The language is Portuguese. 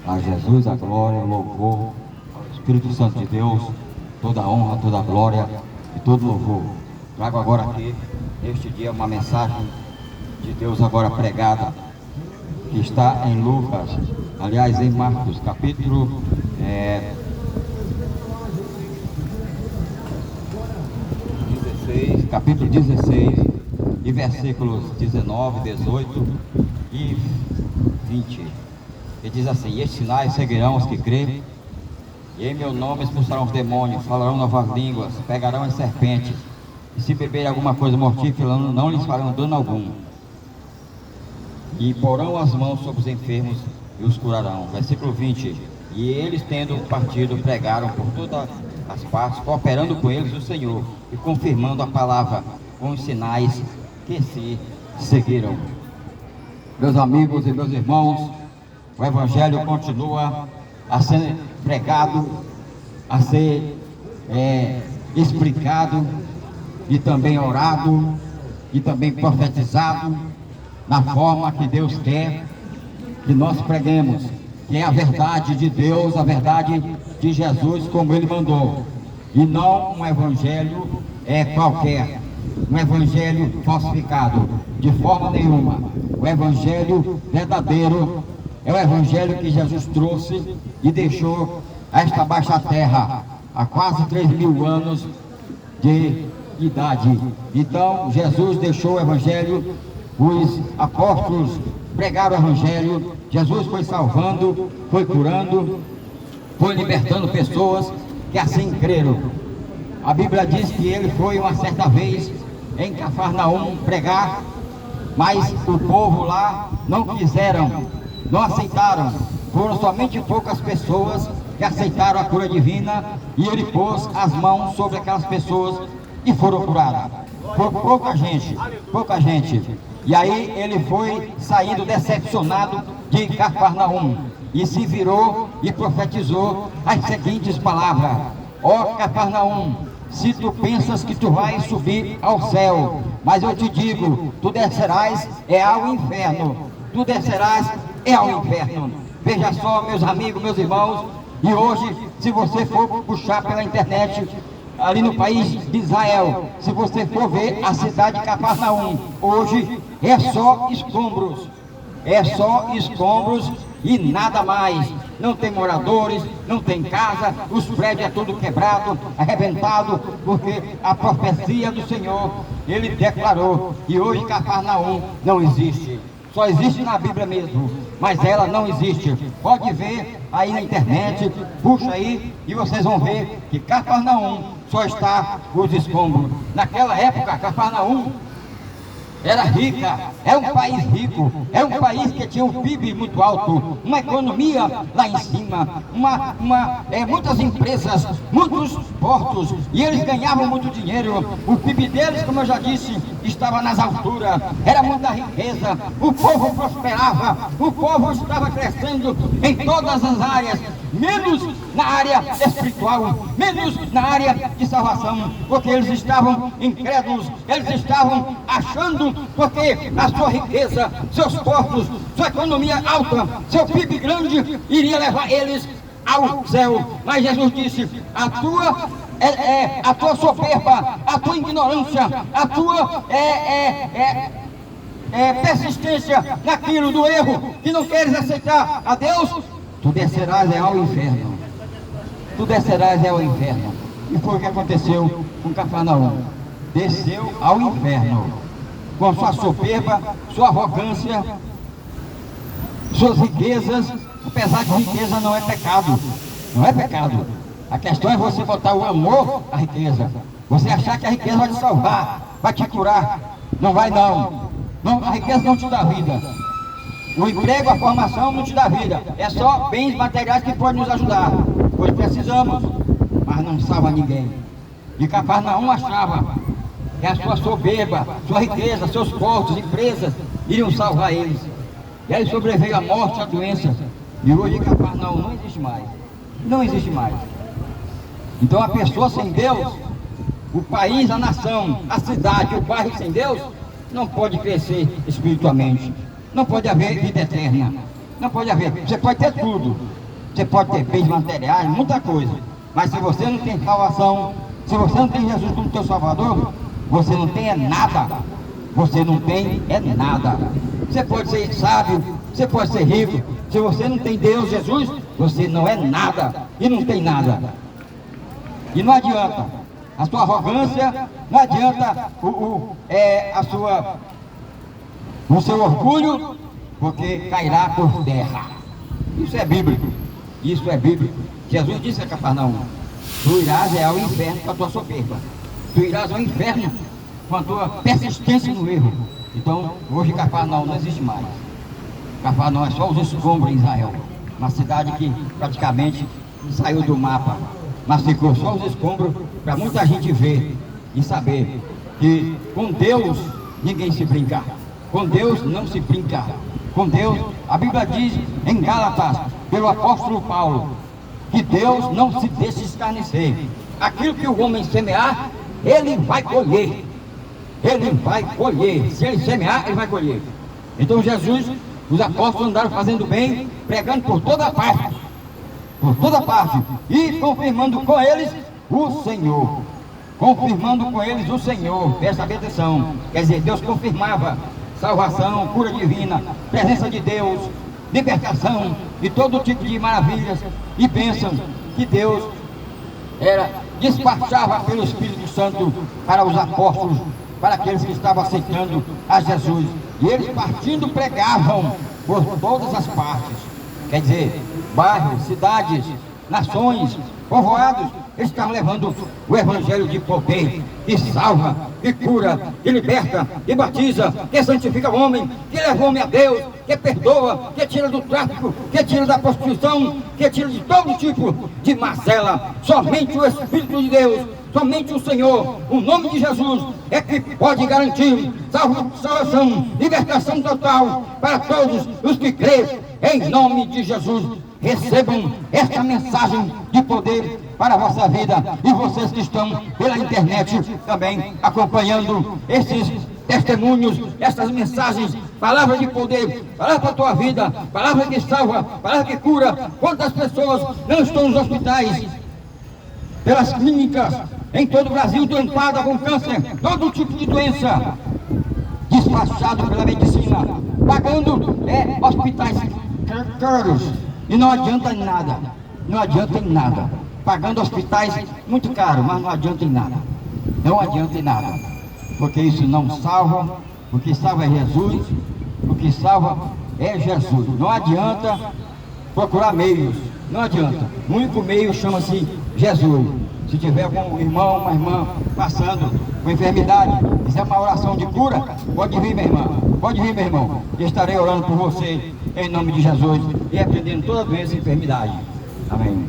A Jesus a glória, o louvor, ao Espírito Santo de Deus, toda a honra, toda a glória e todo louvor. Trago agora aqui, neste dia, uma mensagem de Deus agora pregada, que está em Lucas, aliás em Marcos, capítulo 16, e versículos 19, 18 e 20. Ele diz assim: e estes sinais seguirão os que crêem, e em meu nome expulsarão os demônios, falarão novas línguas, pegarão as serpentes, e se beberem alguma coisa mortífera, não lhes farão dano algum, e porão as mãos sobre os enfermos e os curarão. Versículo 20: e eles, tendo partido, pregaram por todas as partes, cooperando com eles o Senhor e confirmando a palavra com os sinais que se seguiram. Meus amigos e meus irmãos, o Evangelho continua a ser pregado, a ser explicado e também orado e também profetizado na forma que Deus quer que nós preguemos, que é a verdade de Deus, a verdade de Jesus, como Ele mandou, e não um evangelho qualquer, um evangelho falsificado, de forma nenhuma. O evangelho verdadeiro é o evangelho que Jesus trouxe e deixou a esta baixa terra há quase 3.000 anos de idade. Então Jesus deixou o evangelho, os apóstolos pregaram o evangelho, Jesus foi salvando, foi curando, foi libertando pessoas que assim creram. A Bíblia diz que ele foi uma certa vez em Cafarnaum pregar, mas o povo lá não quiseram, não aceitaram. Foram somente poucas pessoas que aceitaram a cura divina, e ele pôs as mãos sobre aquelas pessoas e foram curadas. Foi pouca gente. E aí ele foi saindo decepcionado de Cafarnaum e se virou e profetizou as seguintes palavras: ó Cafarnaum, se tu pensas que tu vais subir ao céu, mas eu te digo, tu descerás ao inferno. Tu descerás ao inferno. Veja só, meus amigos, meus irmãos, e hoje, se você for puxar pela internet, ali no país de Israel, se você for ver a cidade de Cafarnaum, hoje é só escombros e nada mais. Não tem moradores, não tem casa, os prédios é tudo quebrado, arrebentado, porque a profecia do Senhor, Ele declarou, e hoje Cafarnaum não existe. Só existe na Bíblia mesmo, mas ela não existe. Pode ver aí na internet, puxa aí e vocês vão ver que Cafarnaum só está os escombros. Naquela época, Cafarnaum era rica, era um país rico, era um país que tinha um PIB muito alto, uma economia lá em cima, muitas empresas, muitos portos, e eles ganhavam muito dinheiro. O PIB deles, como eu já disse, estava nas alturas, era muita riqueza, o povo prosperava, o povo estava crescendo em todas as áreas, menos na área espiritual, menos na área de salvação, porque eles estavam incrédulos, eles estavam achando, porque a sua riqueza, seus portos, sua economia alta, seu PIB grande, iria levar eles ao céu. Mas Jesus disse: a tua soberba, a tua ignorância, a tua persistência naquilo do erro, que não queres aceitar a Deus, tu descerás ao inferno. Tu descerás ao inferno. E foi o que aconteceu com Cafarnaum. Desceu ao inferno, com sua soberba, sua arrogância, suas riquezas. Apesar que riqueza não é pecado, não é pecado. A questão é você botar o amor à riqueza, você achar que a riqueza vai te salvar, vai te curar. Não vai não, a riqueza não te dá vida. O emprego, a formação não te dá vida. É só bens materiais que podem nos ajudar, pois precisamos, mas não salva ninguém. E Cafarnaum achava que a sua soberba, sua riqueza, seus portos, empresas iriam salvar eles. E aí sobreveio a morte, a doença. E hoje Cafarnaum não existe mais. Não existe mais. Então a pessoa sem Deus, o país, a nação, a cidade, o bairro sem Deus, não pode crescer espiritualmente. Não pode haver vida eterna. Não pode haver. Você pode ter tudo. você pode ter bens materiais, muita coisa, mas se você não tem salvação, se você não tem Jesus como teu Salvador, você não tem é nada. Você não tem é nada. Você pode ser sábio, você pode ser rico, se você não tem Deus, Jesus, você não é nada e não tem nada. E não adianta a sua arrogância, não adianta o seu orgulho, porque cairá por terra. Isso é bíblico. Isso é bíblico. Jesus disse a Cafarnaum: tu irás ao inferno com a tua soberba. Tu irás ao inferno com a tua persistência no erro. Então, hoje Cafarnaum não existe mais. Cafarnaum é só os escombros em Israel. Uma cidade que praticamente saiu do mapa, mas ficou só os escombros para muita gente ver e saber que com Deus ninguém se brinca. Com Deus não se brinca. Com Deus, a Bíblia diz em Gálatas, pelo apóstolo Paulo, que Deus não se deixa escarnecer. Aquilo que o homem semear, ele vai colher. Ele vai colher. Se ele semear, ele vai colher. Então Jesus, os apóstolos andaram fazendo bem, pregando por toda parte. Por toda parte. E confirmando com eles o Senhor. Confirmando com eles o Senhor. Presta atenção. Quer dizer, Deus confirmava salvação, cura divina, presença de Deus, libertação e todo tipo de maravilhas. E pensam que Deus despachava pelo Espírito Santo para os apóstolos, para aqueles que estavam aceitando a Jesus. E eles partindo pregavam por todas as partes. Quer dizer, bairros, cidades, nações, povoados, eles estavam levando o evangelho de poder, que salva, que cura, que liberta, que batiza, que santifica o homem, que leva o homem a Deus, que perdoa, que tira do tráfico, que tira da prostituição, que tira de todo tipo de mazela. Somente o Espírito de Deus, somente o Senhor, o nome de Jesus é que pode garantir salvação, libertação total para todos os que creem em nome de Jesus. Recebam esta mensagem de poder para a vossa vida, e vocês que estão pela internet também acompanhando esses testemunhos, essas mensagens, palavra de poder, palavra para a tua vida, palavra que salva, palavra que cura. Quantas pessoas não estão nos hospitais, pelas clínicas, em todo o Brasil, doentadas com câncer, todo tipo de doença, despachado pela medicina, pagando hospitais caros, e não adianta em nada, não adianta em nada, pagando hospitais muito caros, mas não adianta em nada, não adianta em nada, porque isso não salva. O que salva é Jesus, o que salva é Jesus. Não adianta procurar meios, não adianta. O único meio chama-se Jesus. Se tiver algum irmão, uma irmã passando com enfermidade, quiser uma oração de cura, pode vir, minha irmã, pode vir, meu irmão. Eu estarei orando por você em nome de Jesus e repreendendo toda doença e enfermidade. Amém.